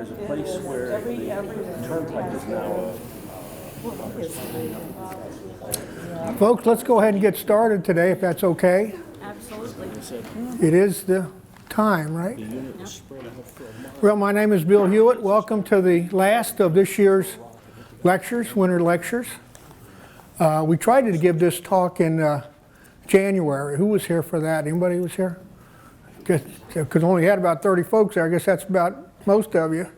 there's a place where the turnpike is now. Folks, let's go ahead and get started today, if that's okay. Absolutely. It is the time, right? Well, my name is Bill Hewitt. Welcome to the last of this year's lectures, winter lectures. We tried to give this talk in January. Who was here for that? Anybody was here? Because only had about 30 folks there. I guess that's about most of you.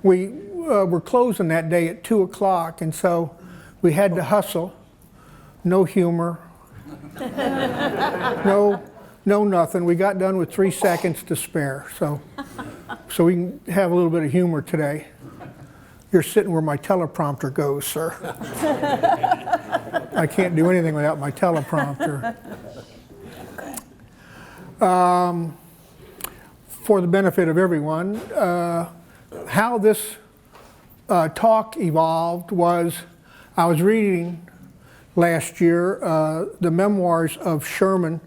We were closing that day at 2 o'clock, and so we had to hustle. No humor. No nothing. We got done with 3 seconds to spare. So we can have a little bit of humor today. You're sitting where my teleprompter goes, sir. I can't do anything without my teleprompter. For the benefit of everyone, how this talk evolved was I was reading last year the memoirs of Sherman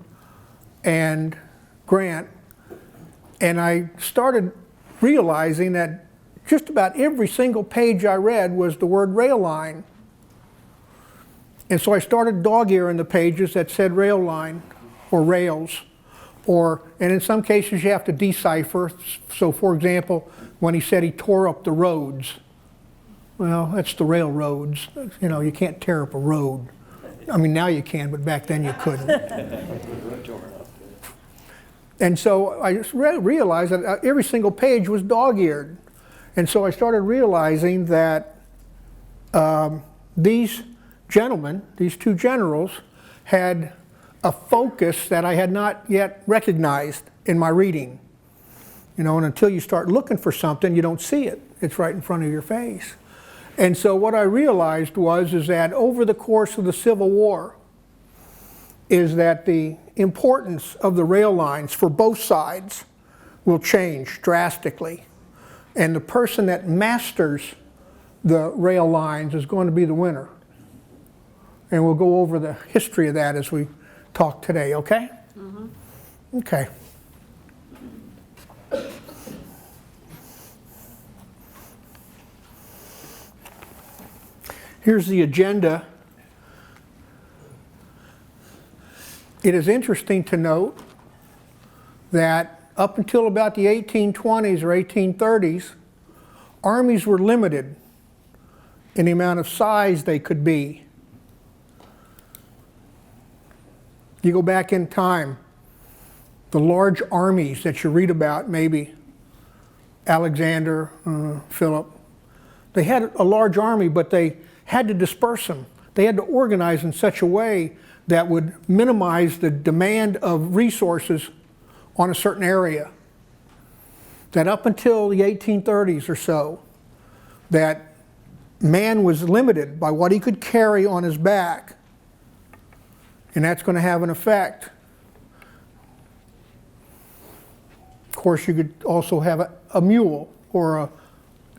and Grant, and I started realizing that just about every single page I read was the word rail line. And so I started dog-earing the pages that said rail line or rails. And in some cases you have to decipher. So for example, when he said he tore up the roads, well, that's the railroads. You know, you can't tear up a road. I mean, now you can, but back then you couldn't. And so I just realized that every single page was dog-eared. And so I started realizing that these gentlemen, these two generals, had a focus that I had not yet recognized in my reading. You know, and until you start looking for something, you don't see it. It's right in front of your face. And so what I realized is that over the course of the Civil War, is that the importance of the rail lines for both sides will change drastically. And the person that masters the rail lines is going to be the winner. And we'll go over the history of that as we talk today, okay? Mm-hmm. Okay. Here's the agenda. It is interesting to note that up until about the 1820s or 1830s, armies were limited in the amount of size they could be. You go back in time, the large armies that you read about, maybe Alexander, Philip, they had a large army, but they had to disperse them. They had to organize in such a way that would minimize the demand of resources on a certain area. That up until the 1830s or so, that man was limited by what he could carry on his back. And that's going to have an effect. Of course, you could also have a mule or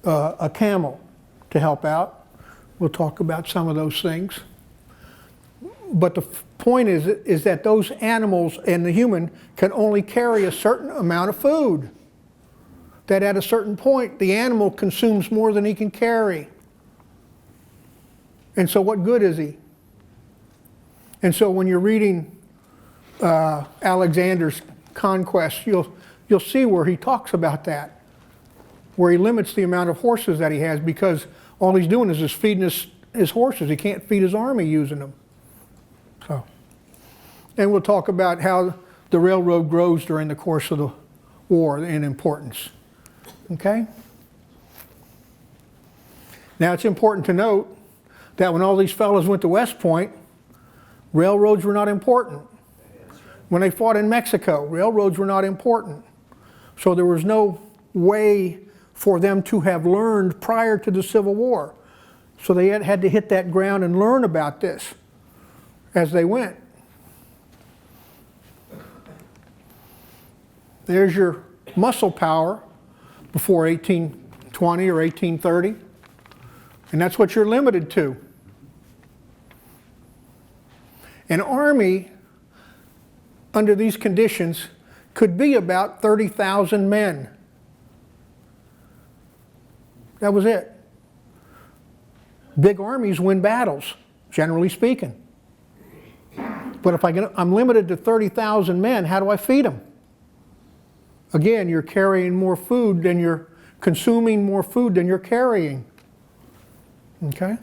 a camel to help out. We'll talk about some of those things. But the point is that those animals and the human can only carry a certain amount of food. That at a certain point, the animal consumes more than he can carry. And so what good is he? And so when you're reading Alexander's conquest, you'll see where he talks about that, where he limits the amount of horses that he has because all he's doing is just feeding his horses. He can't feed his army using them. So, and we'll talk about how the railroad grows during the course of the war in importance. Okay? Now it's important to note that when all these fellows went to West Point, railroads were not important. When they fought in Mexico, railroads were not important. So there was no way for them to have learned prior to the Civil War. So they had to hit that ground and learn about this as they went. There's your muscle power before 1820 or 1830. And that's what you're limited to. An army under these conditions could be about 30,000 men. That was it. Big armies win battles, generally speaking. But if I'm limited to 30,000 men, how do I feed them? Again, you're carrying more food than you're consuming more food than you're carrying. Okay?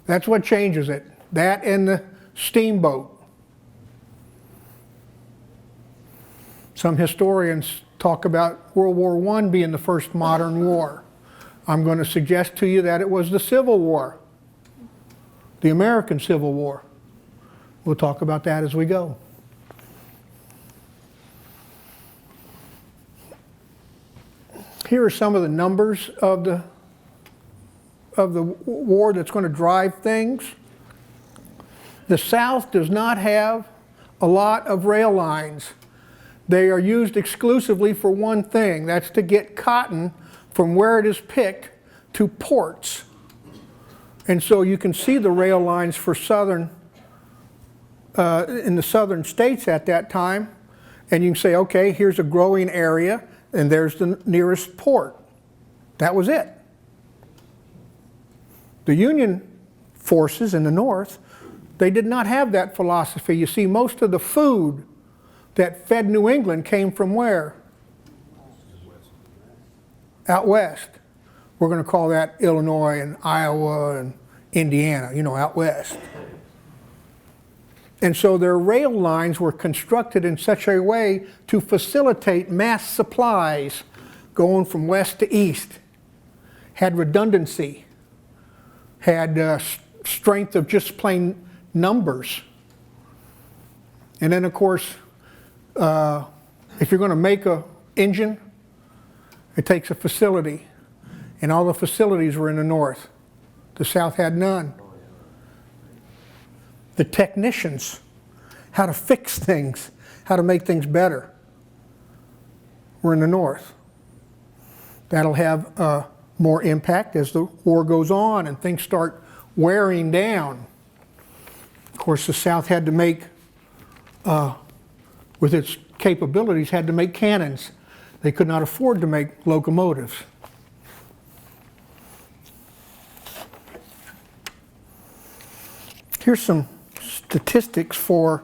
That's what changes it. That and the steamboat. Some historians talk about World War I being the first modern war. I'm going to suggest to you that it was the Civil War, the American Civil War. We'll talk about that as we go. Here are some of the numbers of the war that's going to drive things. The South does not have a lot of rail lines. They are used exclusively for one thing. That's to get cotton from where it is picked to ports. And so you can see the rail lines for southern, in the southern states at that time. And you can say, okay, here's a growing area, and there's the nearest port. That was it. The Union forces in the North, they did not have that philosophy. You see, most of the food that fed New England came from where? Out west. We're going to call that Illinois and Iowa and Indiana, you know, out west. And so their rail lines were constructed in such a way to facilitate mass supplies going from west to east. Had redundancy, had strength of just plain numbers. And then of course, if you're going to make an engine, it takes a facility. And all the facilities were in the North. The South had none. The technicians, how to fix things, how to make things better, were in the North. That'll have more impact as the war goes on and things start wearing down. Of course, the South had to make, with its capabilities, had to make cannons. They could not afford to make locomotives. Here's some statistics for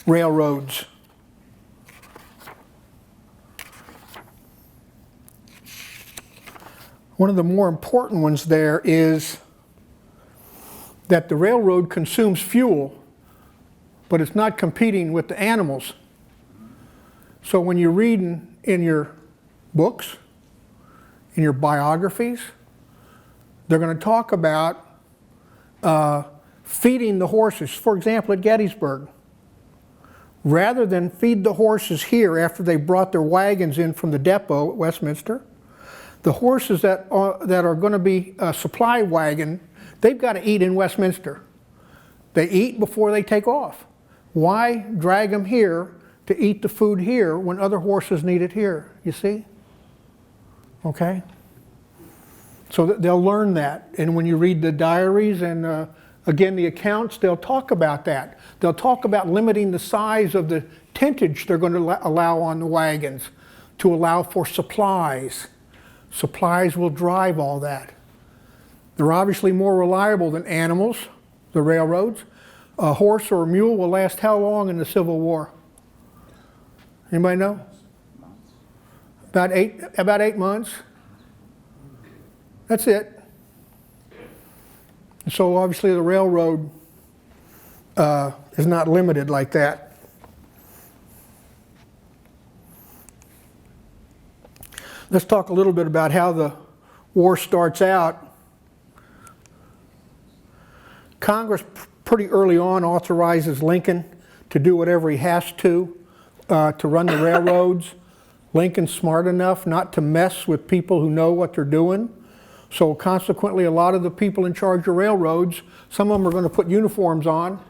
railroads. One of the more important ones there is that the railroad consumes fuel, but it's not competing with the animals. So when you're reading in your books, in your biographies, they're going to talk about feeding the horses. For example, at Gettysburg, rather than feed the horses here after they brought their wagons in from the depot at Westminster, the horses that are going to be a supply wagon, they've got to eat in Westminster. They eat before they take off. Why drag them here to eat the food here when other horses need it here? You see? Okay? So they'll learn that. And when you read the diaries and again the accounts, they'll talk about that. They'll talk about limiting the size of the tentage they're going to allow on the wagons to allow for supplies. Supplies will drive all that. They're obviously more reliable than animals, the railroads. A horse or a mule will last how long in the Civil War? Anybody know? About eight months. That's it. So obviously the railroad is not limited like that. Let's talk a little bit about how the war starts out. Congress pretty early on authorizes Lincoln to do whatever he has to run the railroads. Lincoln's smart enough not to mess with people who know what they're doing. So consequently, a lot of the people in charge of railroads, some of them are going to put uniforms on,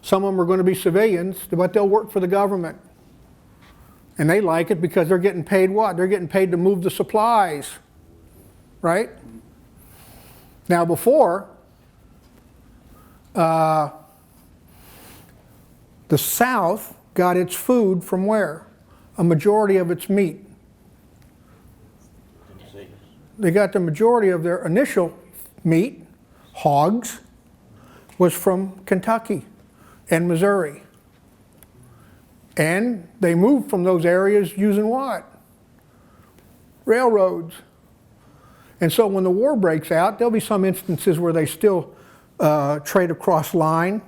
some of them are going to be civilians, but they'll work for the government. And they like it because they're getting paid what? They're getting paid to move the supplies, right? Now before, the South got its food from where? a majority of its meat. They got the majority of their initial meat, hogs, was from Kentucky and Missouri. And they moved from those areas using what? Railroads. And so when the war breaks out, there'll be some instances where they still trade across line.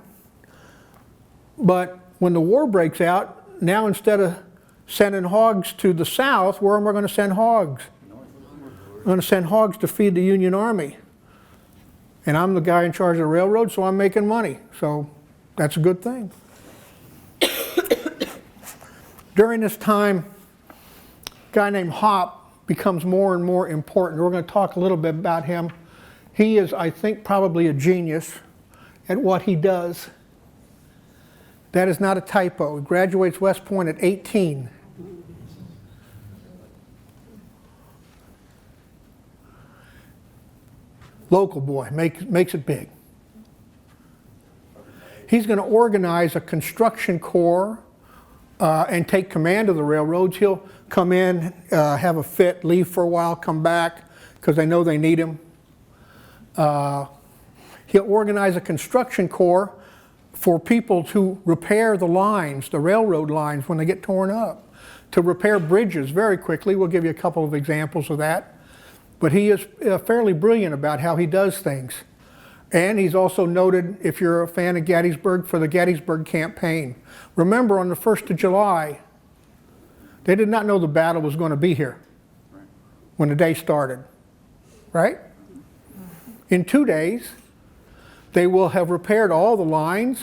But when the war breaks out, now instead of sending hogs to the south, where am I going to send hogs? I'm going to send hogs to feed the Union Army. And I'm the guy in charge of the railroad, so I'm making money. So that's a good thing. During this time, a guy named Hop becomes more and more important. We're going to talk a little bit about him. He is, I think, probably a genius at what he does. That is not a typo. He graduates West Point at 18. Local boy, makes it big. He's going to organize a construction corps and take command of the railroads. He'll come in, have a fit, leave for a while, come back, because they know they need him. He'll organize a construction corps for people to repair the lines, the railroad lines, when they get torn up, to repair bridges very quickly. We'll give you a couple of examples of that. But he is fairly brilliant about how he does things. And he's also noted, if you're a fan of Gettysburg, for the Gettysburg campaign. Remember, on the 1st of July, they did not know the battle was going to be here when the day started, right? In 2 days, they will have repaired all the lines,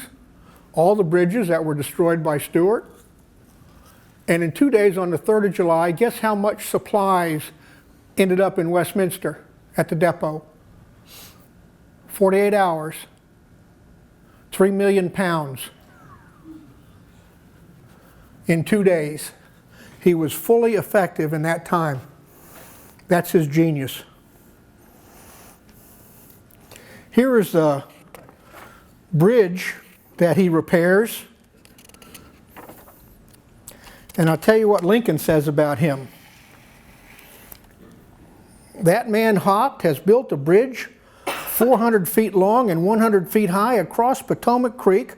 all the bridges that were destroyed by Stuart. And in 2 days, on the 3rd of July, guess how much supplies ended up in Westminster at the depot? 48 hours, 3 million pounds. In 2 days. He was fully effective in that time. That's his genius. Here is the bridge that he repairs. And I'll tell you what Lincoln says about him. That man Hop has built a bridge 400 feet long and 100 feet high across Potomac Creek,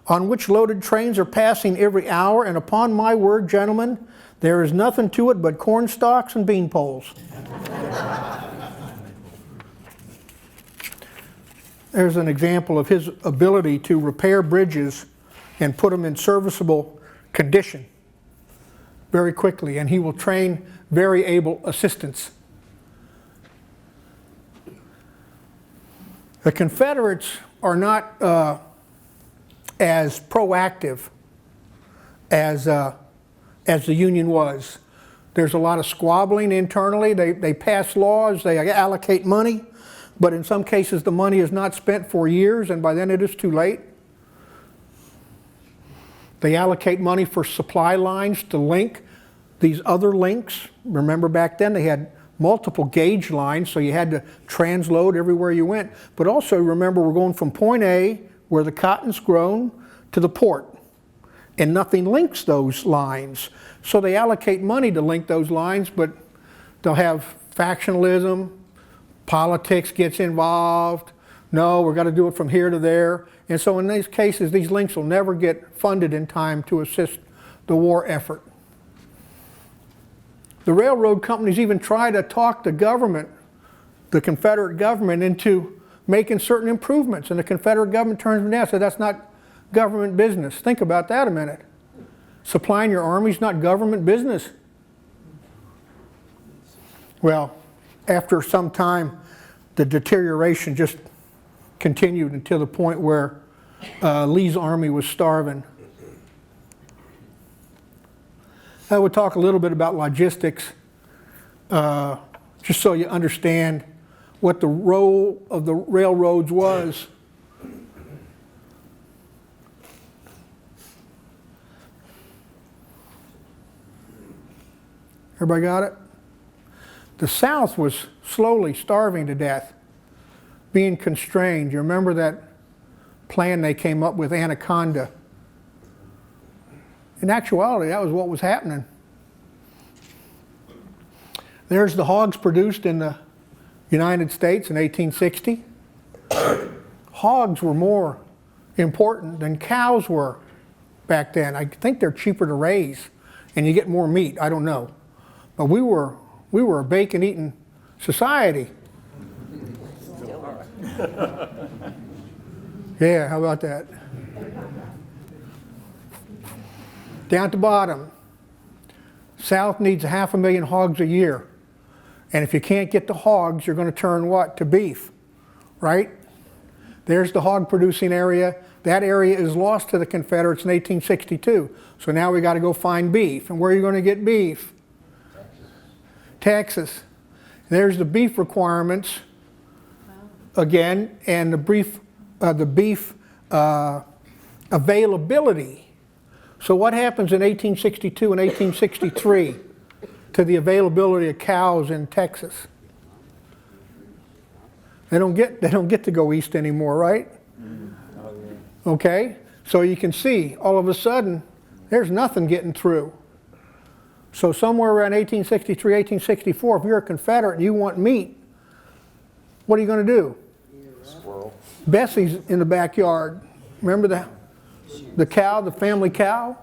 on which loaded trains are passing every hour, and upon my word, gentlemen, there is nothing to it but corn stalks and bean poles. There's an example of his ability to repair bridges and put them in serviceable condition very quickly, and he will train very able assistants. The Confederates are not as proactive as the Union was. There's a lot of squabbling internally. They pass laws, they allocate money, but in some cases the money is not spent for years, and by then it is too late. They allocate money for supply lines to link these other links. Remember back then they had multiple gauge lines, so you had to transload everywhere you went. But also remember, we're going from point A, where the cotton's grown, to the port. And nothing links those lines. So they allocate money to link those lines, but they'll have factionalism, politics gets involved. No, we've got to do it from here to there. And so in these cases, these links will never get funded in time to assist the war effort. The railroad companies even try to talk the government, the Confederate government, into making certain improvements. And the Confederate government turns them down and says, that's not government business. Think about that a minute. Supplying your army is not government business. Well, after some time, the deterioration just continued until the point where Lee's army was starving. I would talk a little bit about logistics, just so you understand what the role of the railroads was. Everybody got it? The South was slowly starving to death, being constrained. You remember that plan they came up with, Anaconda? In actuality, that was what was happening. There's the hogs produced in the United States in 1860. Hogs were more important than cows were back then. I think they're cheaper to raise and you get more meat. I don't know. But we were a bacon-eating society. Yeah, how about that? Down at the bottom, South needs 500,000 hogs a year. And if you can't get the hogs, you're going to turn what? To beef, right? There's the hog producing area. That area is lost to the Confederates in 1862. So now we got to go find beef. And where are you going to get beef? Texas. There's the beef requirements again, and the beef availability. So what happens in 1862 and 1863 to the availability of cows in Texas? They don't get to go east anymore, right? Okay, so you can see all of a sudden there's nothing getting through. So somewhere around 1863, 1864, if you're a Confederate and you want meat, what are you going to do? Squirrel. Bessie's in the backyard. Remember the cow, the family cow?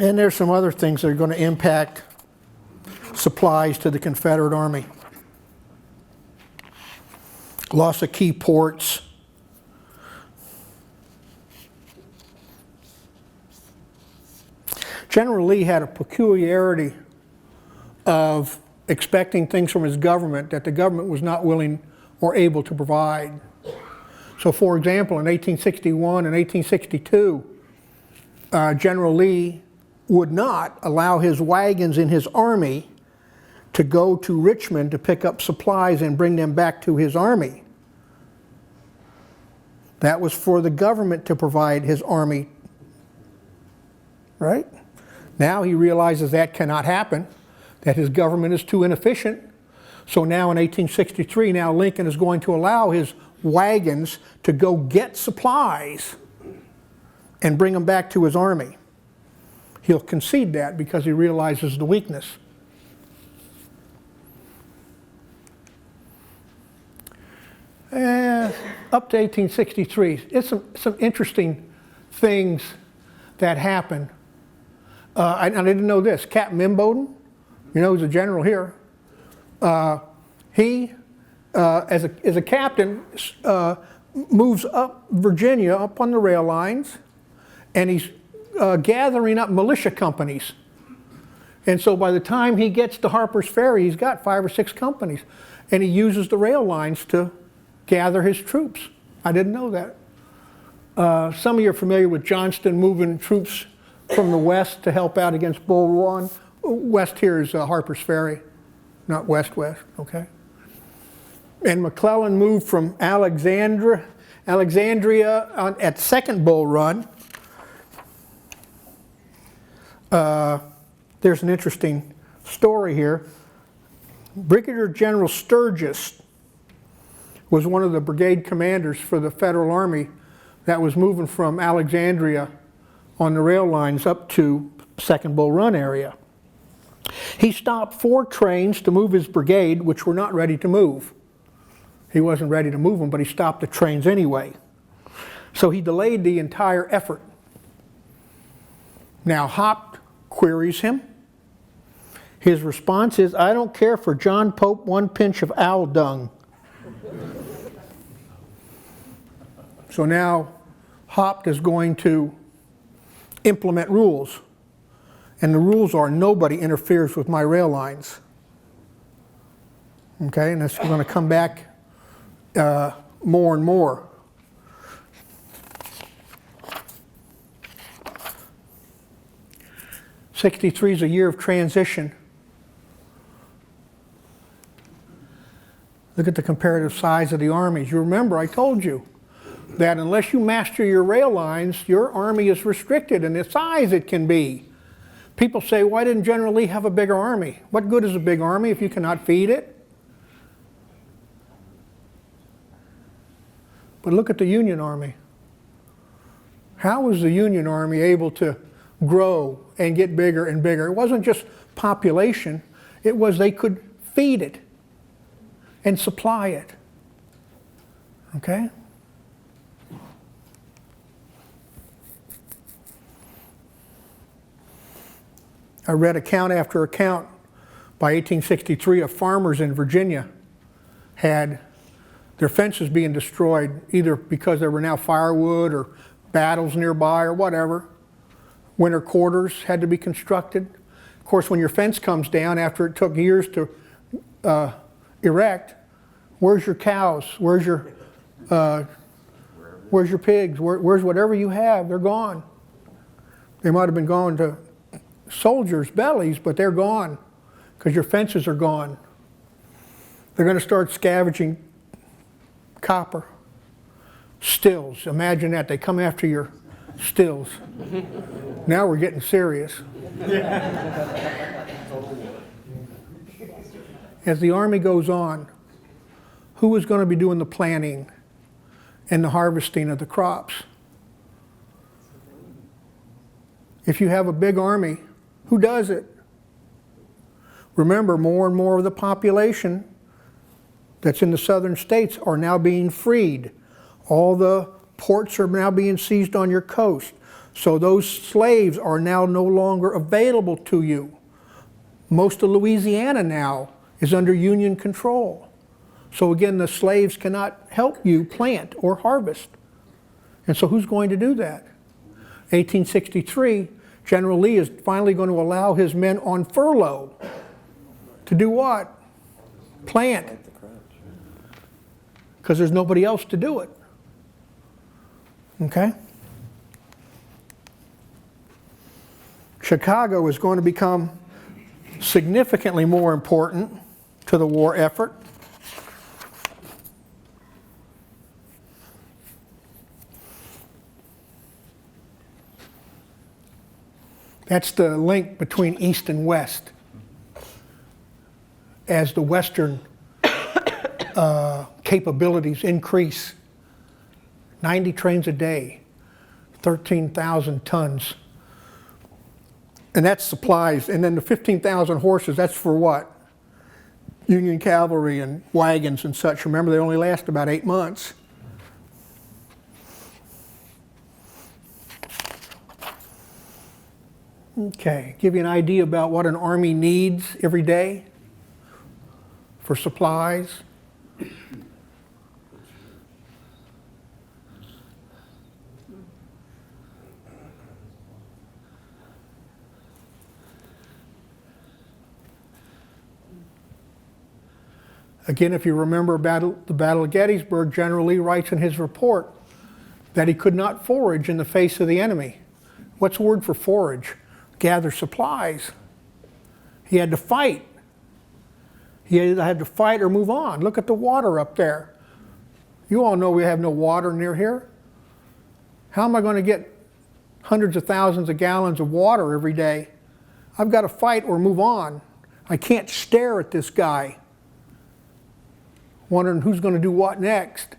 And there's some other things that are going to impact supplies to the Confederate Army. Loss of key ports. General Lee had a peculiarity of expecting things from his government that the government was not willing or able to provide. So for example, in 1861 and 1862, General Lee would not allow his wagons in his army to go to Richmond to pick up supplies and bring them back to his army. That was for the government to provide his army, right? Now he realizes that cannot happen, that his government is too inefficient. So now in 1863, now Lincoln is going to allow his wagons to go get supplies and bring them back to his army. He'll concede that because he realizes the weakness. Up to 1863, it's some interesting things that happened. I didn't know this. Captain Imboden, you know, he's a general here. He, as a captain, moves up Virginia, up on the rail lines, and he's gathering up militia companies. And so by the time he gets to Harper's Ferry, he's got 5 or 6 companies. And he uses the rail lines to gather his troops. I didn't know that. Some of you are familiar with Johnston moving troops from the west to help out against Bull Run. West here is Harper's Ferry, not west-west, okay? And McClellan moved from Alexandria at Second Bull Run. There's an interesting story here. Brigadier General Sturgis was one of the brigade commanders for the Federal Army that was moving from Alexandria on the rail lines up to Second Bull Run area. He stopped 4 trains to move his brigade, which were not ready to move. He wasn't ready to move them, but he stopped the trains anyway. So he delayed the entire effort. Now Hop queries him. His response is, "I don't care for John Pope 1 pinch of owl dung." So now Hop is going to implement rules. And the rules are nobody interferes with my rail lines. Okay, and that's going to come back more and more. '63 is a year of transition. Look at the comparative size of the armies. You remember I told you that unless you master your rail lines, your army is restricted in the size it can be. People say, why didn't General Lee have a bigger army? What good is a big army if you cannot feed it? But look at the Union Army. How was the Union Army able to grow and get bigger and bigger? It wasn't just population, it was they could feed it and supply it. Okay? I read account after account by 1863 of farmers in Virginia had their fences being destroyed either because there were now firewood or battles nearby or whatever. Winter quarters had to be constructed. Of course, when your fence comes down after it took years to erect, where's your cows? Where's your pigs? Where's whatever you have? They're gone. They might have been going to soldiers' bellies, but they're gone because your fences are gone. They're going to start scavenging copper. Stills. Imagine that. They come after your stills. Now we're getting serious. As the Army goes on, who is going to be doing the planting and the harvesting of the crops? If you have a big army, who does it? Remember, more and more of the population that's in the southern states are now being freed. All the ports are now being seized on your coast. So those slaves are now no longer available to you. Most of Louisiana now is under Union control. So again, the slaves cannot help you plant or harvest. And so who's going to do that? 1863, General Lee is finally going to allow his men on furlough to do what? Plant. Because there's nobody else to do it. Okay? Chicago is going to become significantly more important to the war effort. That's the link between East and West. As the Western capabilities increase, 90 trains a day, 13,000 tons. And that's supplies. And then the 15,000 horses, that's for what? Union cavalry and wagons and such. Remember, they only last about 8 months. Okay, give you an idea about what an army needs every day for supplies. Again, if you remember the Battle of Gettysburg, General Lee writes in his report that he could not forage in the face of the enemy. What's the word for forage? Gather supplies. He had to fight. He either had to fight or move on. Look at the water up there. You all know we have no water near here. How am I going to get hundreds of thousands of gallons of water every day? I've got to fight or move on. I can't stare at this guy wondering who's going to do what next.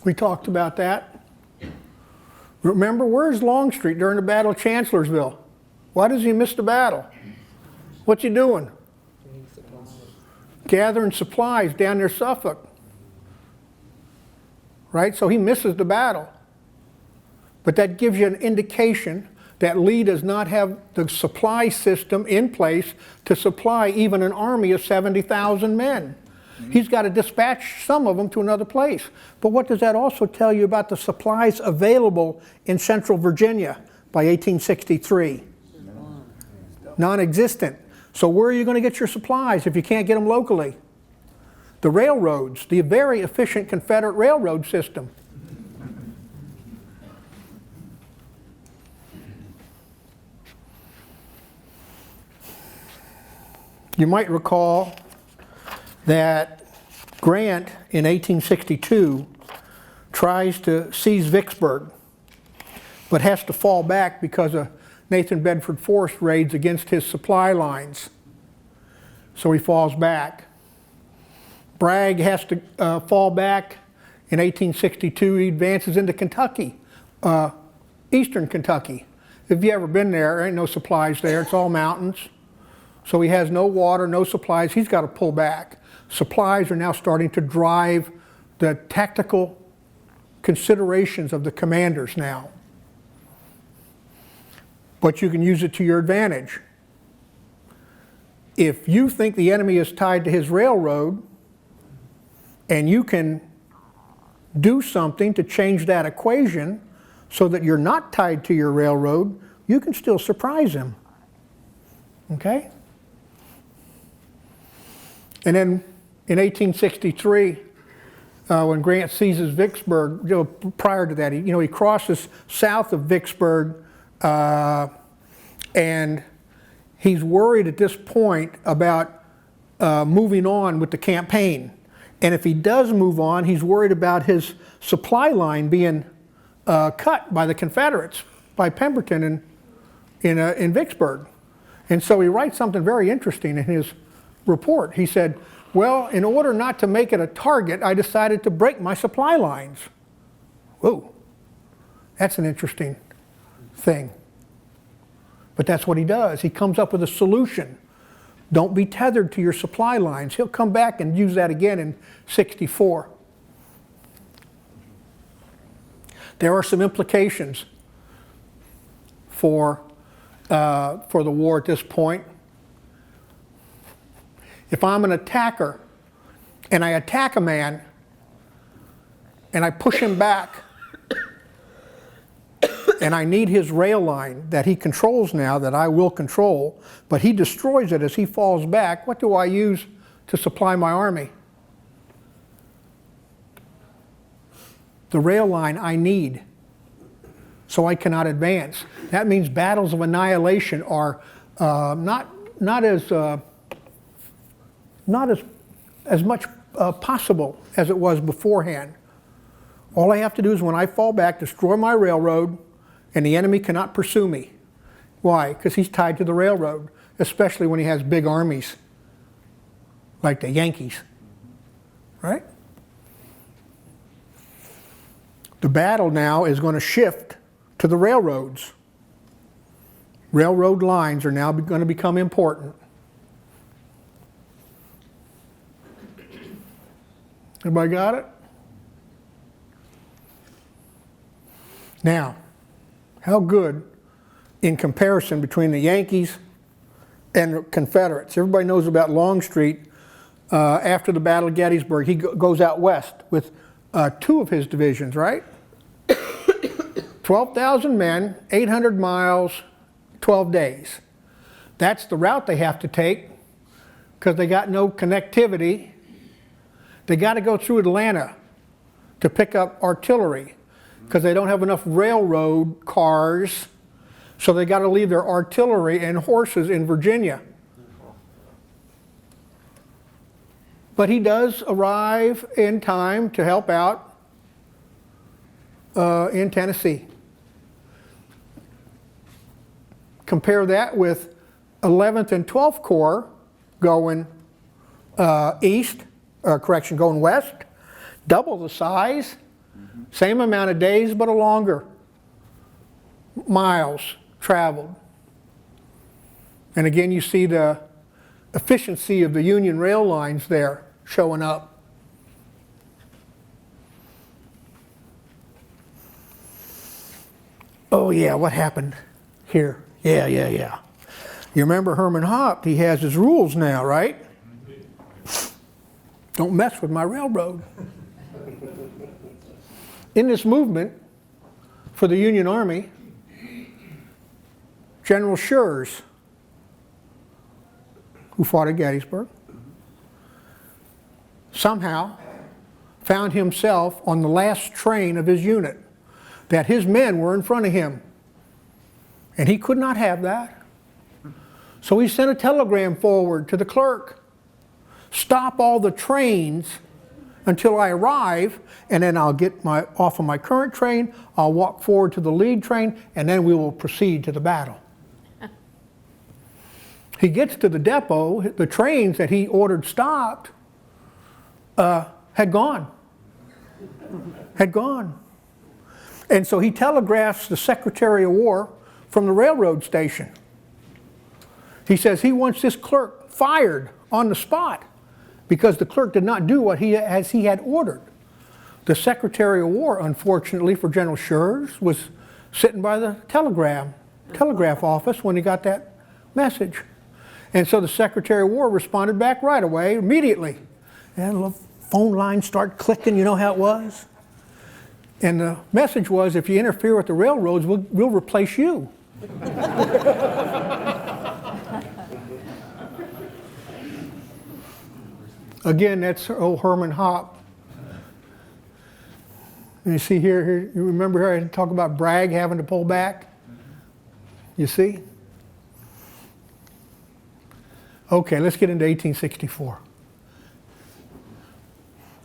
We talked about that. Remember, where's Longstreet during the Battle of Chancellorsville? Why does he miss the battle? What's he doing? Gathering supplies down near Suffolk. Right? So he misses the battle. But that gives you an indication that Lee does not have the supply system in place to supply even an army of 70,000 men. He's got to dispatch some of them to another place. But what does that also tell you about the supplies available in central Virginia by 1863? Non-existent. So where are you going to get your supplies if you can't get them locally? The railroads, the very efficient Confederate railroad system. You might recall that Grant in 1862 tries to seize Vicksburg, but has to fall back because of Nathan Bedford Forrest raids against his supply lines. So he falls back. Bragg has to fall back. In 1862, he advances into Kentucky, eastern Kentucky. If you've ever been there ain't no supplies there. It's all mountains. So he has no water, no supplies. He's got to pull back. Supplies are now starting to drive the tactical considerations of the commanders now. But you can use it to your advantage. If you think the enemy is tied to his railroad, and you can do something to change that equation so that you're not tied to your railroad, you can still surprise him. Okay? And then in 1863, when Grant seizes Vicksburg, prior to that, he crosses south of Vicksburg, and he's worried at this point about moving on with the campaign. And if he does move on, he's worried about his supply line being cut by the Confederates, by Pemberton in Vicksburg. And so he writes something very interesting in his report. He said, well, in order not to make it a target, I decided to break my supply lines. Whoa, that's an interesting thing. But that's what he does. He comes up with a solution. Don't be tethered to your supply lines. He'll come back and use that again in 64. There are some implications for the war at this point. If I'm an attacker and I attack a man and I push him back and I need his rail line that he controls now, that I will control, but he destroys it as he falls back, what do I use to supply my army? The rail line I need, so I cannot advance. That means battles of annihilation are not as much possible as it was beforehand. All I have to do is when I fall back, destroy my railroad, and the enemy cannot pursue me. Why? Because he's tied to the railroad, especially when he has big armies, like the Yankees, right? The battle now is going to shift to the railroads. Railroad lines are now going to become important. Everybody got it? Now, how good in comparison between the Yankees and the Confederates? Everybody knows about Longstreet. After the Battle of Gettysburg, he goes out west with two of his divisions, right? 12,000 men, 800 miles, 12 days. That's the route they have to take because they got no connectivity. They got to go through Atlanta to pick up artillery because they don't have enough railroad cars, so they got to leave their artillery and horses in Virginia. But he does arrive in time to help out in Tennessee. Compare that with 11th and 12th Corps going going west, double the size, same amount of days, but a longer miles traveled. And again, you see the efficiency of the Union rail lines there showing up. Oh yeah, what happened here? Yeah. You remember Herman Haupt, he has his rules now, right? Don't mess with my railroad. In this movement for the Union Army, General Schurz, who fought at Gettysburg, somehow found himself on the last train of his unit, that his men were in front of him. And he could not have that. So he sent a telegram forward to the clerk. Stop all the trains until I arrive, and then I'll get off of my current train, I'll walk forward to the lead train, and then we will proceed to the battle. He gets to the depot, the trains that he ordered stopped had gone. Had gone. And so he telegraphs the Secretary of War from the railroad station. He says he wants this clerk fired on the spot because the clerk did not do what he had ordered. The Secretary of War, unfortunately for General SHERMAN'S, was sitting by the telegraph office when he got that message. And so the Secretary of War responded back right away, immediately. And the phone lines start clicking, you know how it was? And the message was, if you interfere with the railroads, we'll replace you. Again, that's old Herman Hopp. And you see here, you remember here I talk about Bragg having to pull back? You see? Okay, let's get into 1864.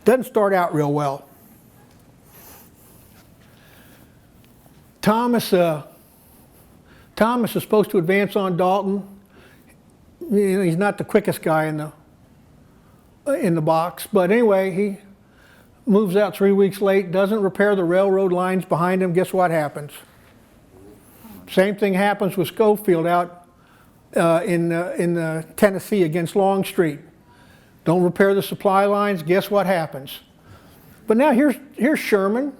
Doesn't start out real well. Thomas is supposed to advance on Dalton. You know, he's not the quickest guy in the box, but anyway, he moves out 3 weeks late, doesn't repair the railroad lines behind him. Guess what happens? Same thing happens with Schofield out in Tennessee against Longstreet. Don't repair the supply lines. Guess what happens? But now here's Sherman.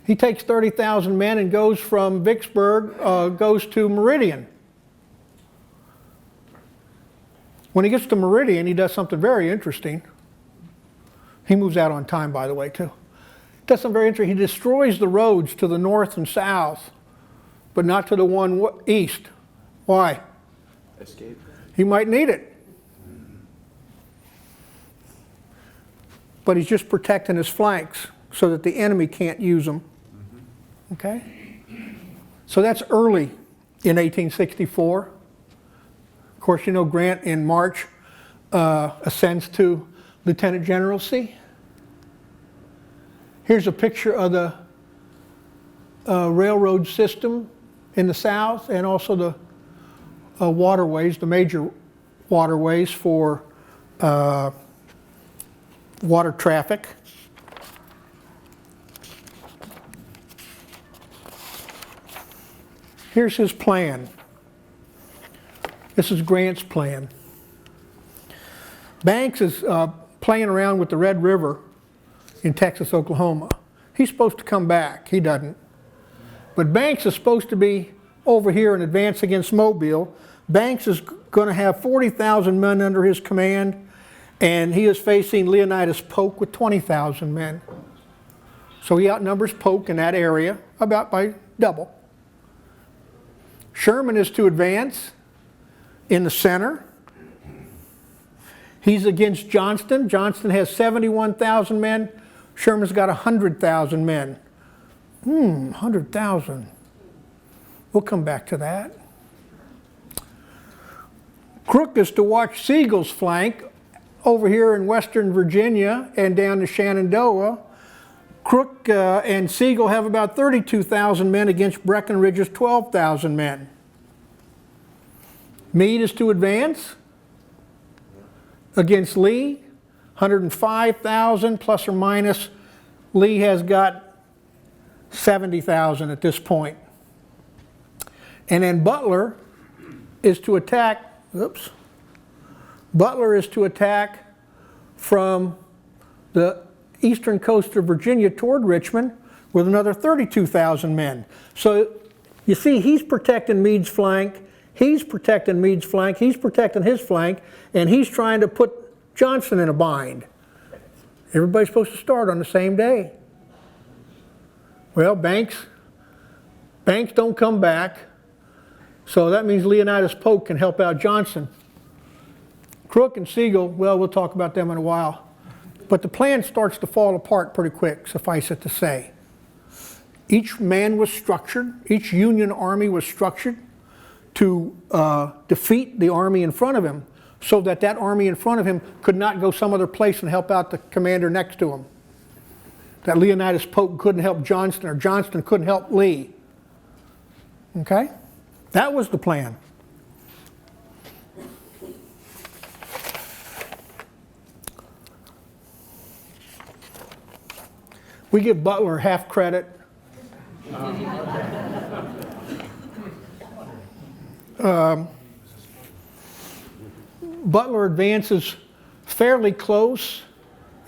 He takes 30,000 men and goes from Vicksburg, goes to Meridian. When he gets to Meridian, he does something very interesting. He moves out on time, by the way, too. Does something very interesting. He destroys the roads to the north and south, but not to the one east. Why? Escape. He might need it. But he's just protecting his flanks so that the enemy can't use them. Okay? So that's early in 1864. Of course, you know Grant in March ascends to Lieutenant Generalcy. Here's a picture of the railroad system in the south and also the waterways, the major waterways for water traffic. Here's his plan. This is Grant's plan. Banks is playing around with the Red River in Texas, Oklahoma. He's supposed to come back. He doesn't. But Banks is supposed to be over here and advance against Mobile. Banks is going to have 40,000 men under his command, and he is facing Leonidas Polk with 20,000 men. So he outnumbers Polk in that area about by double. Sherman is to advance in the center. He's against Johnston. Johnston has 71,000 men. Sherman's got 100,000 men. 100,000. We'll come back to that. Crook is to watch Sigel's flank over here in western Virginia and down to Shenandoah. Crook and Sigel have about 32,000 men against Breckinridge's 12,000 men. Meade is to advance against Lee, 105,000 plus or minus. Lee has got 70,000 at this point. And then Butler is to attack, Butler is to attack from the eastern coast of Virginia toward Richmond with another 32,000 men. So you see, he's protecting Meade's flank, he's protecting Meade's flank, he's protecting his flank, and he's trying to put Johnston in a bind. Everybody's supposed to start on the same day. Well, Banks don't come back, so that means Leonidas Polk can help out Johnston. Crook and Sigel, well, we'll talk about them in a while. But the plan starts to fall apart pretty quick, suffice it to say. Each man was structured, each Union army was structured to defeat the army in front of him so that that army in front of him could not go some other place and help out the commander next to him. That Leonidas Polk couldn't help Johnston or Johnston couldn't help Lee. Okay? That was the plan. We give Butler half credit. Butler advances fairly close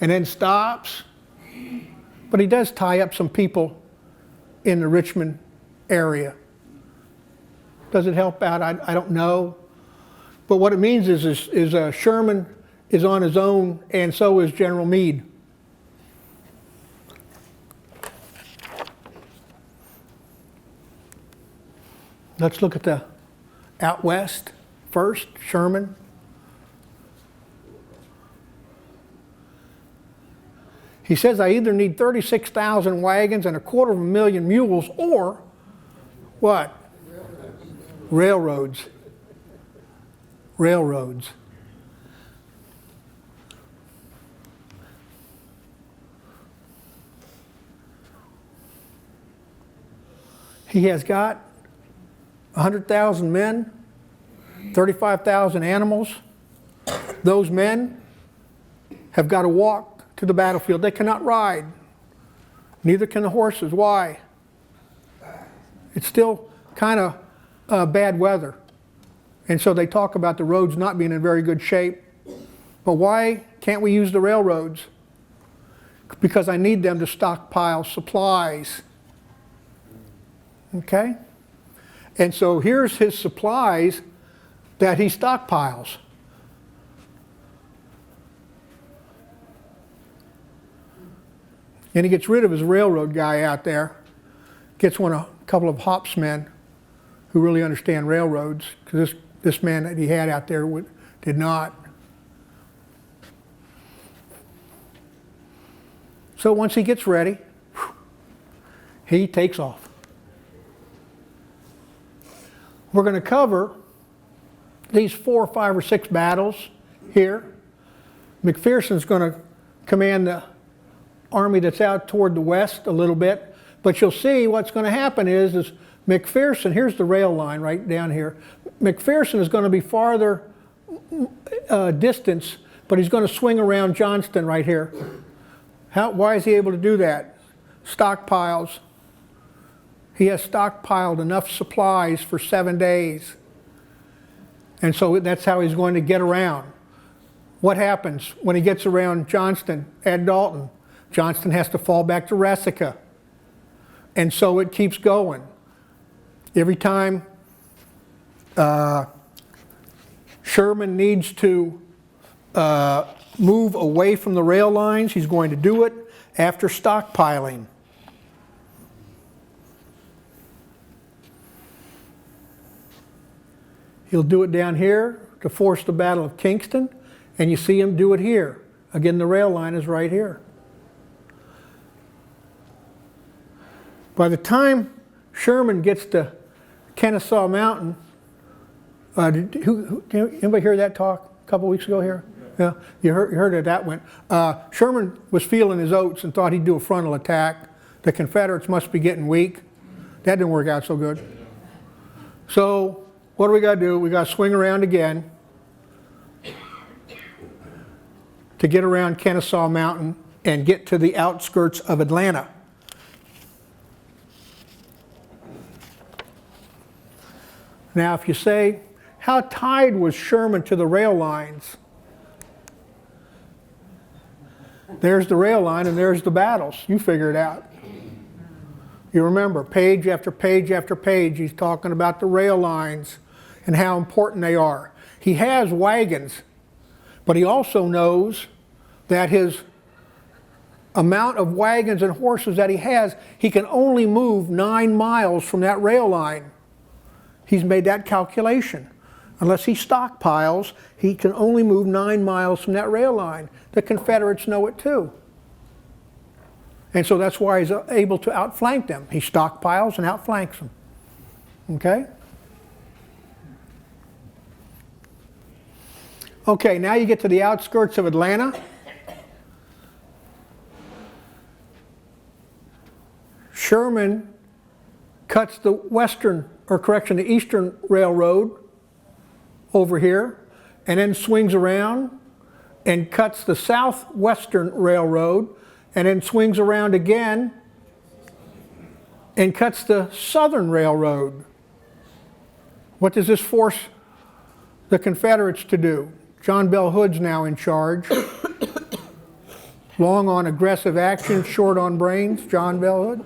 and then stops, but he does tie up some people in the Richmond area. Does it help out? I don't know. But what it means is Sherman is on his own, and so is General Meade. Let's look at the out west first, Sherman. He says, I either need 36,000 wagons and 250,000 mules, or what? Railroads. Railroads. He has got 100,000 men, 35,000 animals. Those men have got to walk to the battlefield. They cannot ride. Neither can the horses. Why? It's still kind of bad weather. And so they talk about the roads not being in very good shape. But why can't we use the railroads? Because I need them to stockpile supplies. Okay? And so here's his supplies that he stockpiles. And he gets rid of his railroad guy out there, gets a couple of hops men who really understand railroads, because this man that he had out there did not. So once he gets ready, he takes off. We're going to cover these 4 or 5 or 6 battles here. McPherson's going to command the army that's out toward the west a little bit, but you'll see what's going to happen is McPherson, here's the rail line right down here. McPherson is going to be farther distance, but he's going to swing around Johnston right here. Why is he able to do that? Stockpiles. He has stockpiled enough supplies for 7 days. And so that's how he's going to get around. What happens when he gets around Johnston at Dalton? Johnston has to fall back to Resica. And so it keeps going. Every time Sherman needs to move away from the rail lines, he's going to do it after stockpiling. He'll do it down here to force the Battle of Kingston, and you see him do it here. Again, the rail line is right here. By the time Sherman gets to Kennesaw Mountain, anybody hear that talk a couple weeks ago here? Yeah, you heard how that went. Sherman was feeling his oats and thought he'd do a frontal attack. The Confederates must be getting weak. That didn't work out so good. So what do we got to do? We got to swing around again to get around Kennesaw Mountain and get to the outskirts of Atlanta. Now, if you say, how tied was Sherman to the rail lines? There's the rail line and there's the battles. You figure it out. You remember, page after page after page, he's talking about the rail lines and how important they are. He has wagons, but he also knows that his amount of wagons and horses that he has, he can only move 9 miles from that rail line. He's made that calculation. Unless he stockpiles, he can only move 9 miles from that rail line. The Confederates know it too. And so that's why he's able to outflank them. He stockpiles and outflanks them. Okay? Okay, now you get to the outskirts of Atlanta. Sherman cuts the western the Eastern Railroad over here, and then swings around and cuts the Southwestern Railroad, and then swings around again and cuts the Southern Railroad. What does this force the Confederates to do? John Bell Hood's now in charge. Long on aggressive action, short on brains, John Bell Hood.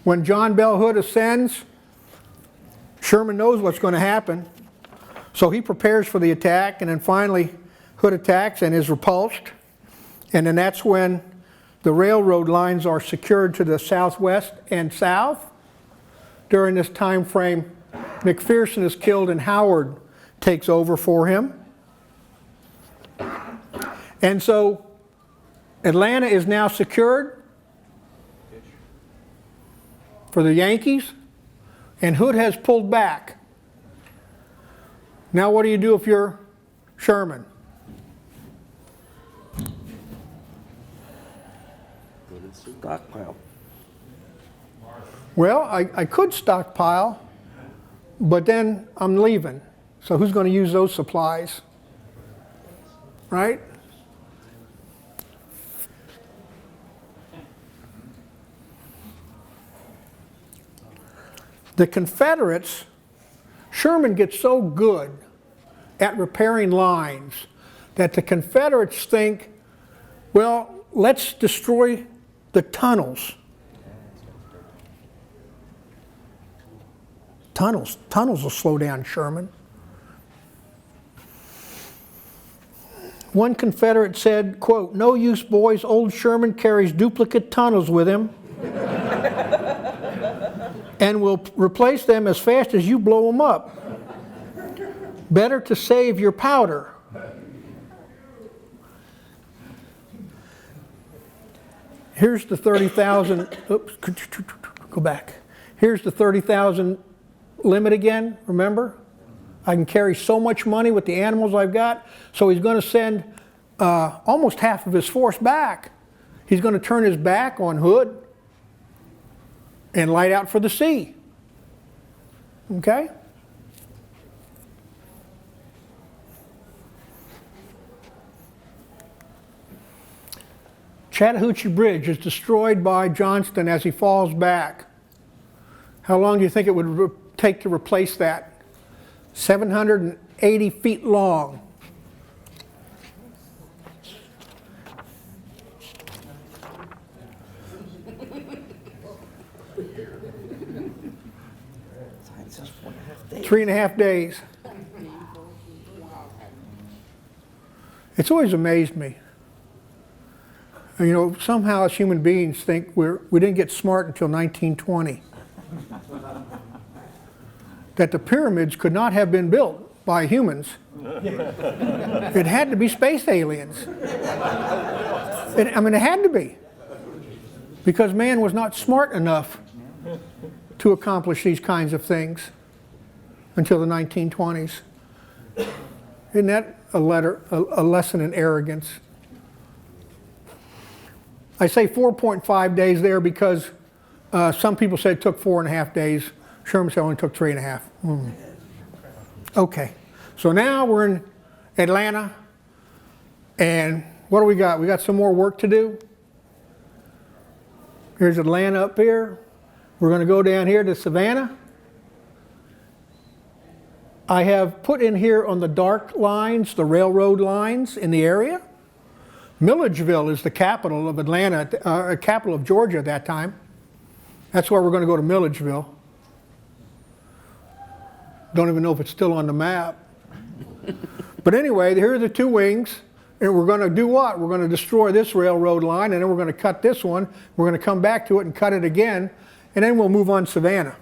When John Bell Hood ascends, Sherman knows what's going to happen. So he prepares for the attack, and then finally Hood attacks and is repulsed. And then that's when the railroad lines are secured to the southwest and south. During this time frame, McPherson is killed and Howard takes over for him. And so Atlanta is now secured for the Yankees, and Hood has pulled back. Now what do you do if you're Sherman? Stockpile. Well, I could stockpile, but then I'm leaving. So who's going to use those supplies? Right? The Confederates, Sherman gets so good at repairing lines that the Confederates think, well, let's destroy the tunnels. Tunnels will slow down Sherman. One Confederate said, quote, "No use, boys, old Sherman carries duplicate tunnels with him and will replace them as fast as you blow them up. Better to save your powder." Here's the 30,000, oops, go back. Here's the 30,000 limit again, remember? I can carry so much money with the animals I've got, so he's going to send almost half of his force back. He's going to turn his back on Hood and light out for the sea. Okay? Chattahoochee Bridge is destroyed by Johnston as he falls back. How long do you think it would take to replace that? 780 feet long. Three and a half days. It's always amazed me. You know, somehow as human beings think we didn't get smart until 1920. That the pyramids could not have been built by humans. It had to be space aliens. It had to be. Because man was not smart enough to accomplish these kinds of things until the 1920s. Isn't that a lesson in arrogance? I say 4.5 days there because some people say it took 4.5 days. Sherman said it only took 3.5. Okay, so now we're in Atlanta, and what do we got? We got some more work to do. Here's Atlanta up here. We're going to go down here to Savannah. I have put in here on the dark lines the railroad lines in the area. Milledgeville is the capital of Atlanta, capital of Georgia at that time. That's where we're going to go to Milledgeville. Don't even know if it's still on the map. But anyway, here are the two wings. And we're going to do what? We're going to destroy this railroad line, and then we're going to cut this one. We're going to come back to it and cut it again. And then we'll move on Savannah.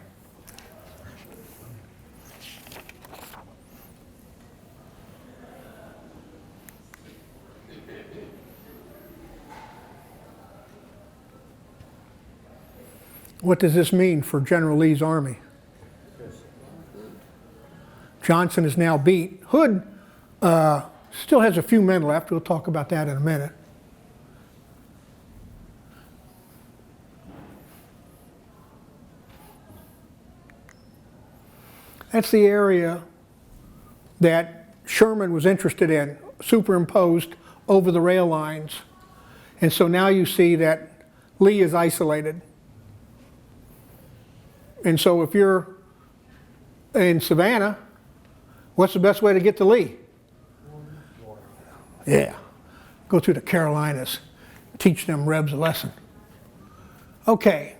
What does this mean for General Lee's army? Johnson is now beat. Hood still has a few men left. We'll talk about that in a minute. That's the area that Sherman was interested in, superimposed over the rail lines. And so now you see that Lee is isolated. And so if you're in Savannah, what's the best way to get to Lee? Yeah, go through the Carolinas, teach them Rebs a lesson. Okay,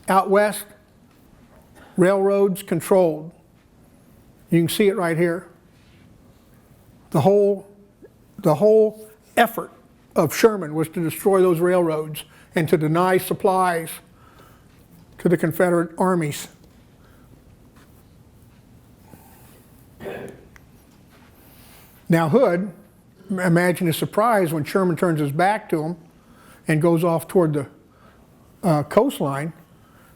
out west, railroads controlled. You can see it right here. The whole effort of Sherman was to destroy those railroads and to deny supplies to the Confederate armies. Now Hood, imagine his surprise when Sherman turns his back to him and goes off toward the coastline.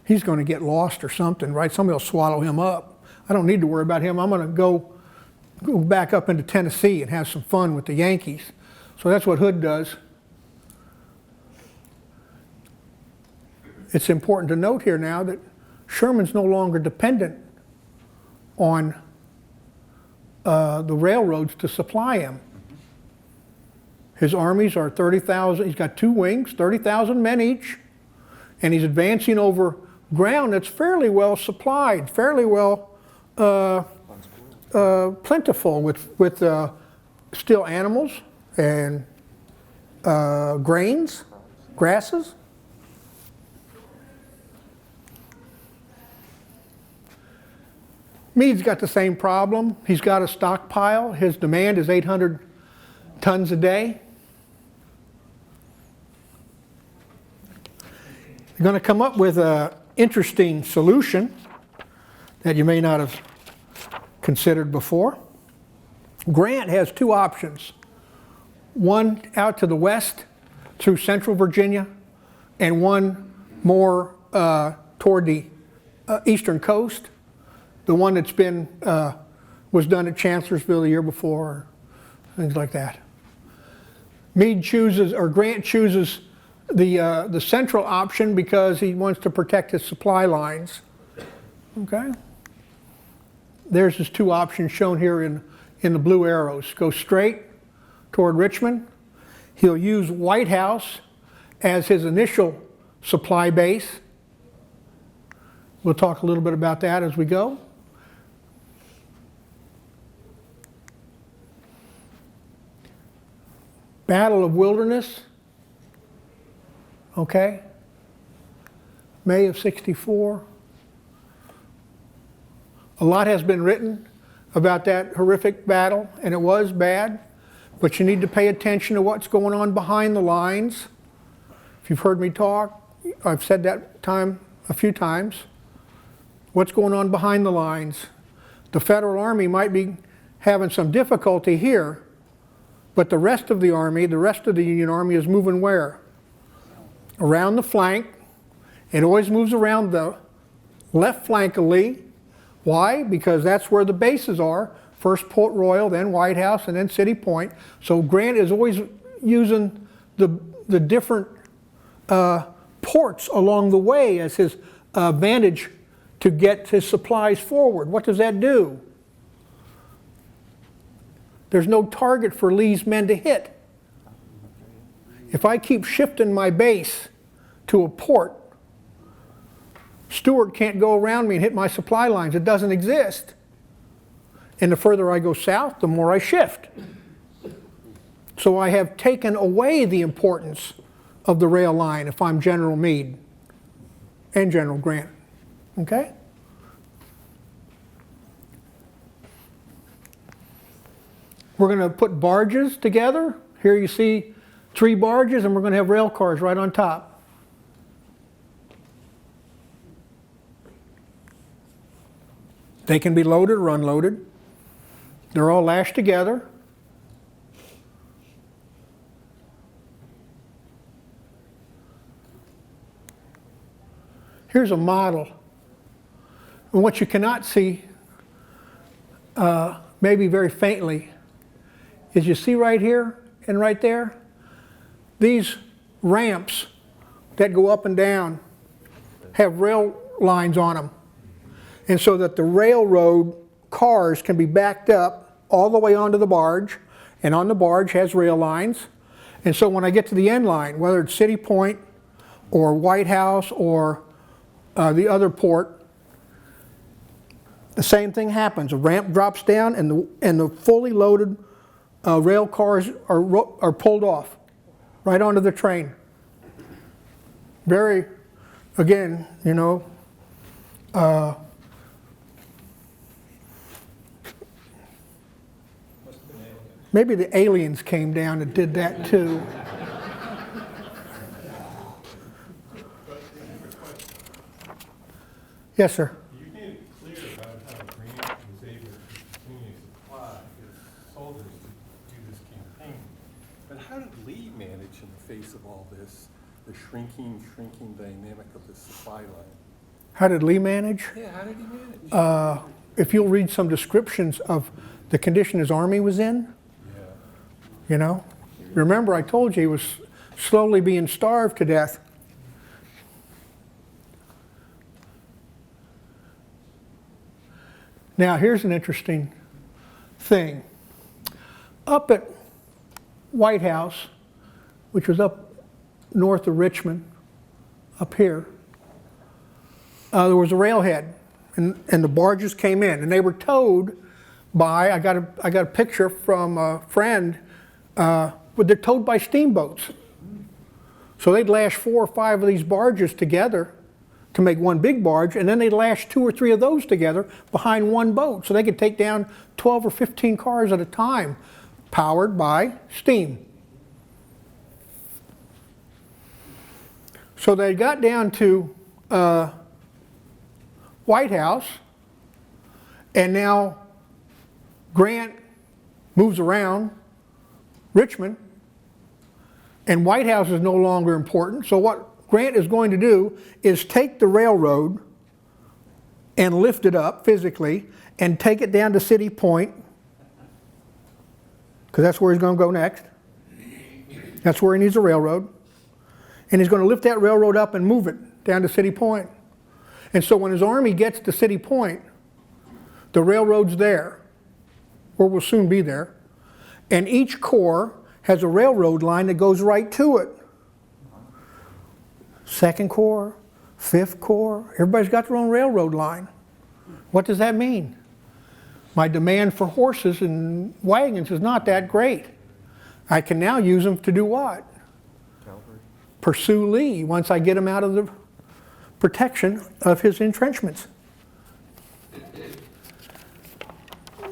He's going to get lost or something, right? Somebody will swallow him up. I don't need to worry about him. I'm going to go back up into Tennessee and have some fun with the Yankees. So that's what Hood does. It's important to note here now that Sherman's no longer dependent on the railroads to supply him. His armies are 30,000, he's got 2 wings, 30,000 men each, and he's advancing over ground that's fairly well supplied, fairly well plentiful with still animals and grains, grasses. Meade's got the same problem. He's got a stockpile. His demand is 800 tons a day. They're going to come up with an interesting solution that you may not have considered before. Grant has 2 options. One out to the west through central Virginia, and one more toward the eastern coast. The one that's been was done at Chancellorsville the year before, things like that. Meade chooses, or Grant chooses, the central option because he wants to protect his supply lines. Okay. There's his 2 options shown here in the blue arrows. Go straight toward Richmond. He'll use White House as his initial supply base. We'll talk a little bit about that as we go. Battle of Wilderness, okay, May of '64. A lot has been written about that horrific battle, and it was bad, but you need to pay attention to what's going on behind the lines. If you've heard me talk, I've said that a few times. What's going on behind the lines? The Federal Army might be having some difficulty here, but the rest of the Army, the rest of the Union Army is moving where? Around the flank. It always moves around the left flank of Lee. Why? Because that's where the bases are. First Port Royal, then White House, and then City Point. So Grant is always using the different ports along the way as his vantage to get his supplies forward. What does that do? There's no target for Lee's men to hit. If I keep shifting my base to a port, Stuart can't go around me and hit my supply lines. It doesn't exist. And the further I go south, the more I shift. So I have taken away the importance of the rail line if I'm General Meade and General Grant. Okay? We're going to put barges together. Here you see 3 barges, and we're going to have rail cars right on top. They can be loaded or unloaded. They're all lashed together. Here's a model. And what you cannot see, maybe very faintly, is you see right here and right there, these ramps that go up and down have rail lines on them. And so that the railroad cars can be backed up all the way onto the barge, and on the barge has rail lines. And so when I get to the end line, whether it's City Point or White House or the other port, the same thing happens. A ramp drops down and the fully loaded rail cars are pulled off right onto the train. Very, again, you know, maybe the aliens came down and did that too. Yes, sir. You made it clear about how Grant was able to continue to supply his soldiers to do this campaign. But how did Lee manage in the face of all this, the shrinking dynamic of the supply line? How did Lee manage? Yeah, how did he manage? If you'll read some descriptions of the condition his army was in, Yeah. you know, remember I told you he was slowly being starved to death. Now here's an interesting thing. Up at White House, which was up north of Richmond, up here, there was a railhead, and the barges came in, and they were towed by, I got a picture from a friend, but they're towed by steamboats. So they'd lash 4 or 5 of these barges together to make one big barge, and then they'd lash 2 or 3 of those together behind one boat, so they could take down 12 or 15 cars at a time, powered by steam. So they got down to White House, and now Grant moves around Richmond, and White House is no longer important. So what Grant is going to do is take the railroad and lift it up physically and take it down to City Point, because that's where he's going to go next. That's where he needs a railroad. And he's going to lift that railroad up and move it down to City Point. And so when his army gets to City Point, the railroad's there, or will soon be there, and each corps has a railroad line that goes right to it. 2nd Corps, 5th Corps, everybody's got their own railroad line. What does that mean? My demand for horses and wagons is not that great. I can now use them to do what? Cavalry. Pursue Lee once I get him out of the protection of his entrenchments.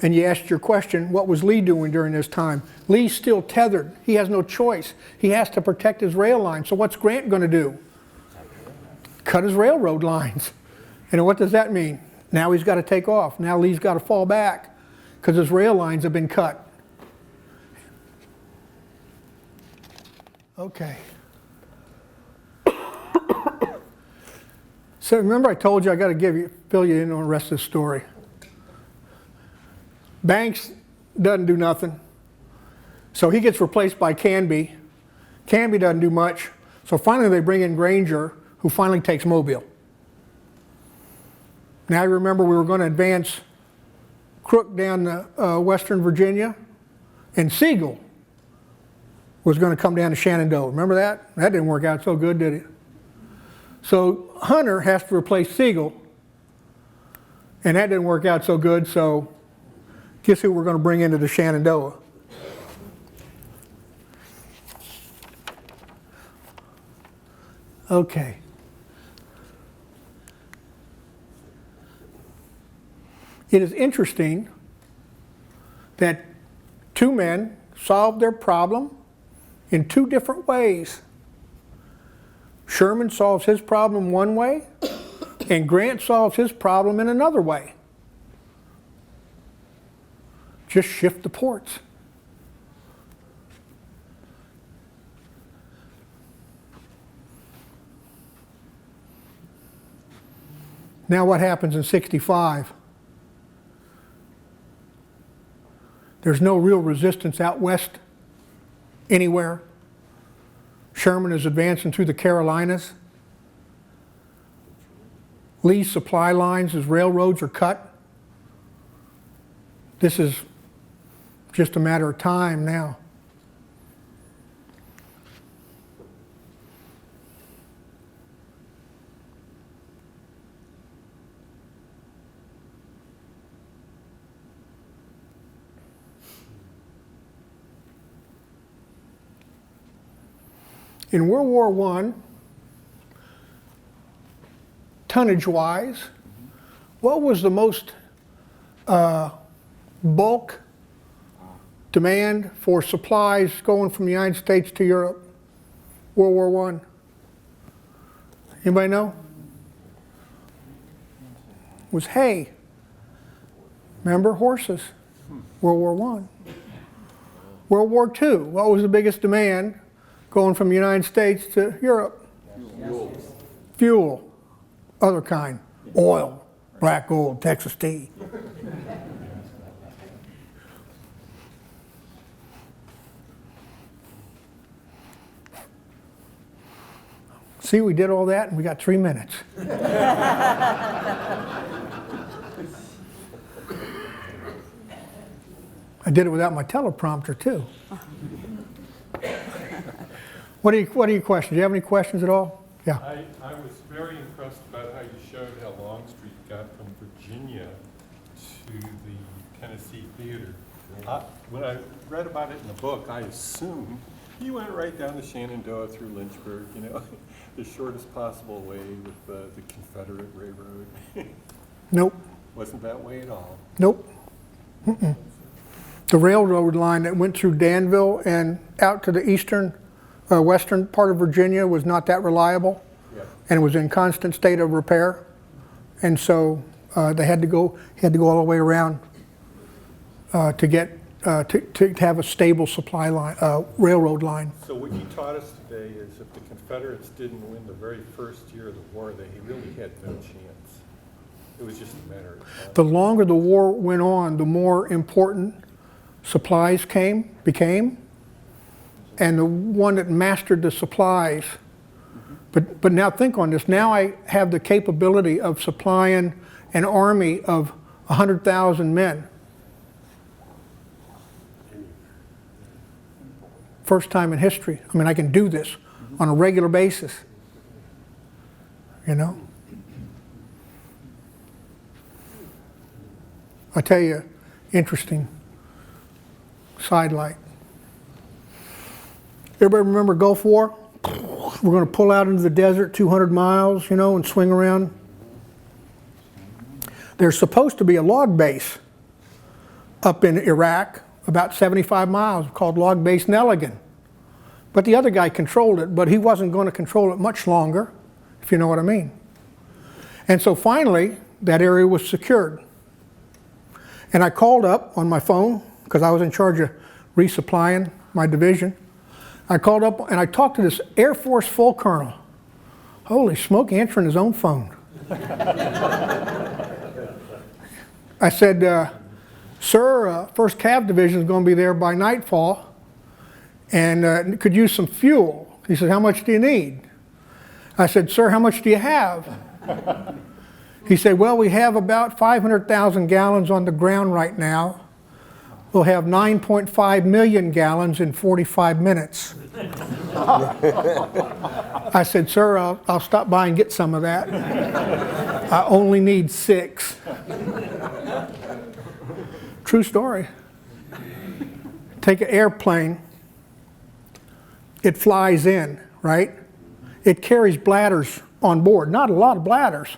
And you asked your question, what was Lee doing during this time? Lee's still tethered. He has no choice. He has to protect his rail line. So what's Grant going to do? Cut his railroad lines. And what does that mean? Now he's got to take off. Now Lee's got to fall back because his rail lines have been cut. Okay. So remember I told you I got to fill you in on the rest of the story. Banks doesn't do nothing. So he gets replaced by Canby. Canby doesn't do much. So finally they bring in Granger, who finally takes Mobile. Now you remember we were going to advance Crook down to Western Virginia, and Sigel was going to come down to Shenandoah. Remember that? That didn't work out so good, did it? So Hunter has to replace Sigel, and that didn't work out so good, so guess who we're going to bring into the Shenandoah? Okay. It is interesting that 2 men solved their problem in 2 different ways. Sherman solves his problem one way, and Grant solves his problem in another way. Just shift the ports. Now what happens in 65? There's no real resistance out west anywhere. Sherman is advancing through the Carolinas. Lee's supply lines, his railroads are cut. this is just a matter of time now. In World War I, tonnage-wise, what was the most bulk demand for supplies going from the United States to Europe? World War I. Anybody know? It was hay. Remember, horses. World War I. World War II, what was the biggest demand going from the United States to Europe? Fuel. Other kind. Oil. Black gold, Texas tea. See, we did all that and we got 3 minutes. I did it without my teleprompter too. What are your questions? Do you have any questions at all? Yeah. I was very impressed about how you showed how Longstreet got from Virginia to the Tennessee Theater. When I read about it in the book, I assumed he went right down the Shenandoah through Lynchburg, you know, the shortest possible way with the Confederate Railroad. Nope. Wasn't that way at all. Nope. Mm-mm. The railroad line that went through Danville and out to the western part of Virginia was not that reliable, yeah, and it was in constant state of repair, and so they had to go all the way around to get to have a stable supply line, railroad line. So what you taught us today is if the Confederates didn't win the very first year of the war, they really had no chance. It was just a matter of time. The longer the war went on, the more important supplies became, and the one that mastered the supplies. But now think on this. Now I have the capability of supplying an army of 100,000 men. First time in history. I mean, I can do this on a regular basis. You know? I'll tell you, interesting sidelight. Everybody remember Gulf War? We're going to pull out into the desert 200 miles, you know, and swing around. There's supposed to be a log base up in Iraq, about 75 miles, called Log Base Nelligan. But the other guy controlled it, but he wasn't going to control it much longer, if you know what I mean. And so finally, that area was secured. And I called up on my phone, because I was in charge of resupplying my division. I called up and I talked to this Air Force full colonel. Holy smoke, answering his own phone. I said, sir, 1st Cav Division is going to be there by nightfall and could use some fuel. He said, how much do you need? I said, sir, how much do you have? He said, well, we have about 500,000 gallons on the ground right now. We'll have 9.5 million gallons in 45 minutes. I said, sir, I'll stop by and get some of that. I only need 6. True story. Take an airplane. It flies in, right? It carries bladders on board. Not a lot of bladders,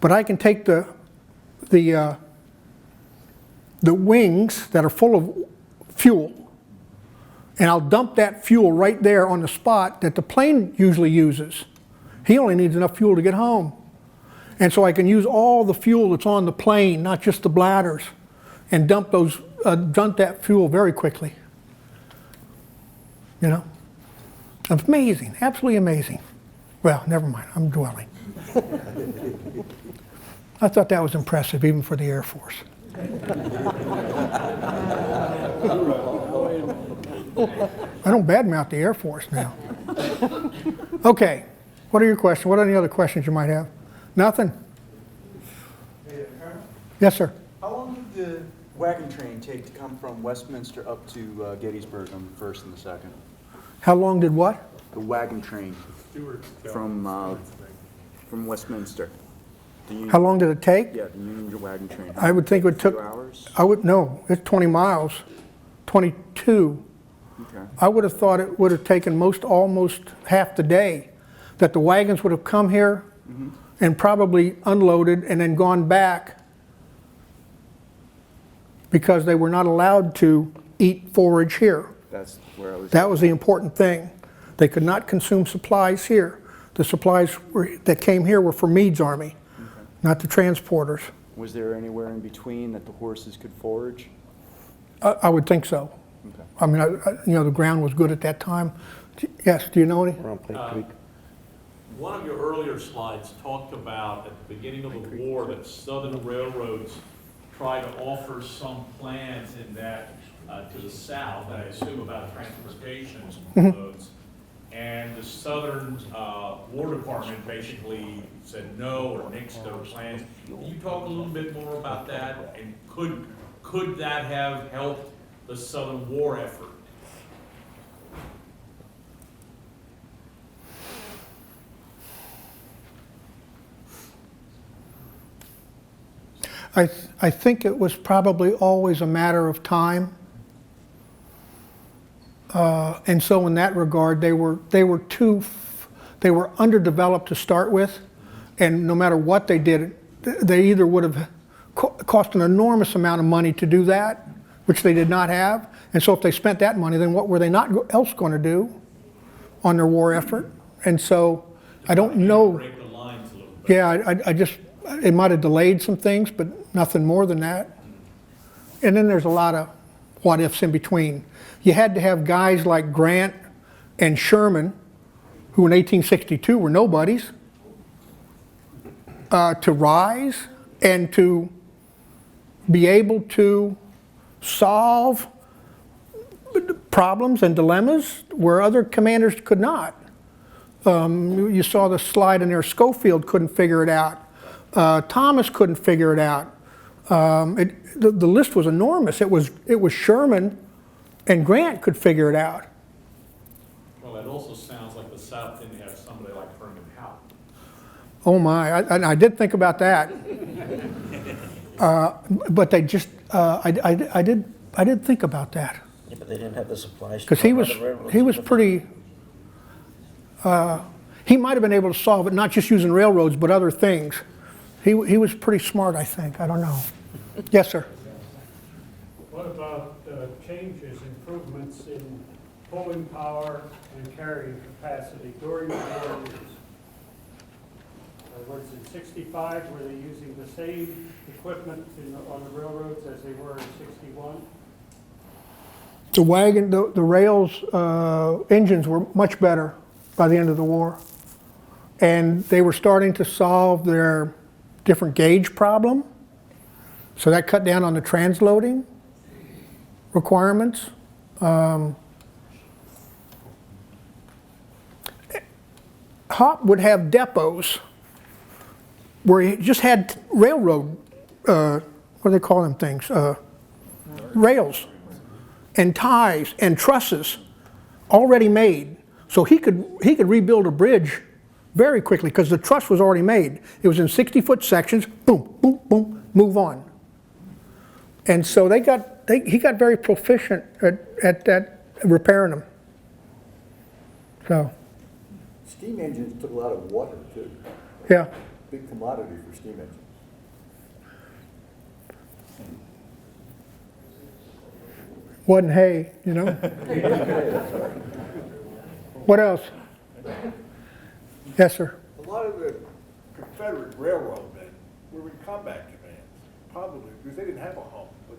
but I can take the wings that are full of fuel, and I'll dump that fuel right there on the spot that the plane usually uses. He only needs enough fuel to get home. And so I can use all the fuel that's on the plane, not just the bladders, and dump that fuel very quickly. You know? Amazing, absolutely amazing. Well, never mind, I'm dwelling. I thought that was impressive even for the Air Force. I don't badmouth the Air Force now. Okay, what are your questions? What are any other questions you might have? Nothing? Hey, Colonel, Yes, sir. how long did the wagon train take to come from Westminster up to Gettysburg on the 1st and the 2nd? How long did what? The wagon train Stewart's from Westminster. The Union, How long did it take? Yeah, the Union wagon train. I would think it would 2 took, hours? no, it's 20 miles, 22. Okay. I would have thought it would have taken almost half the day, that the wagons would have come here and probably unloaded and then gone back because they were not allowed to eat forage here. That's where I was. That was the important thing. They could not consume supplies here. The supplies that came here were for Meade's army, not the transporters. Was there anywhere in between that the horses could forage? I would think so. Okay. I mean, the ground was good at that time. Yes, do you know any? We're on Plate Creek. One of your earlier slides talked about at the beginning of the war that Southern railroads tried to offer some plans in that to the south, I assume about transportation modes. And the Southern War Department basically said no or nixed those plans. Can you talk a little bit more about that? And could that have helped the Southern war effort? I think it was probably always a matter of time. And so in that regard, they were underdeveloped to start with, and no matter what they did, they either would have cost an enormous amount of money to do that, which they did not have, and so if they spent that money, then what were they not else going to do on their war effort? And so I don't know. Break the lines a little bit. Yeah, it might have delayed some things, but nothing more than that. And then there's a lot of what ifs in between. You had to have guys like Grant and Sherman, who in 1862 were nobodies, to rise and to be able to solve problems and dilemmas where other commanders could not. You saw the slide in there, Schofield couldn't figure it out. Thomas couldn't figure it out. The list was enormous. It was Sherman and Grant could figure it out. Well, it also sounds like the South didn't have somebody like Herman Howe. Oh my, I did think about that. But they just, I did think about that. Yeah, but they didn't have the supplies. Because he was pretty, he might have been able to solve it, not just using railroads, but other things. He was pretty smart, I think. I don't know. Yes, sir. What about changes, improvements in pulling power and carrying capacity during the war years? Was in 65, were they using the same equipment on the railroads as they were in 61? The wagon, the rails engines were much better by the end of the war. And they were starting to solve their different gauge problem. So that cut down on the transloading requirements. Hop would have depots where he just had railroad, what do they call them things? Rails and ties and trusses already made. So he could rebuild a bridge very quickly because the truss was already made. It was in 60-foot sections, boom, boom, boom, move on. And so he got very proficient at that, repairing them. So, Steam engines took a lot of water too. yeah. Big commodity for steam engines. Wasn't hay, you know? What else? Yes, sir. A lot of the Confederate railroad men were in combat commands, probably because they didn't have a home. But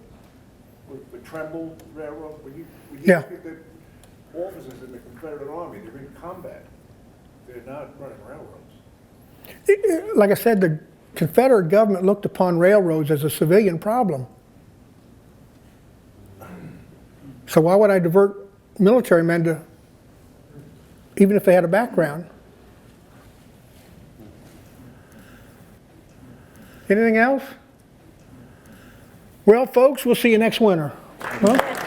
with Tremble Railroad, when you Yeah. look at the officers in the Confederate Army, they're in combat. They're not running railroads. Like I said, the Confederate government looked upon railroads as a civilian problem. So why would I divert military men to, even if they had a background? Anything else? Well, folks, we'll see you next winter. Huh?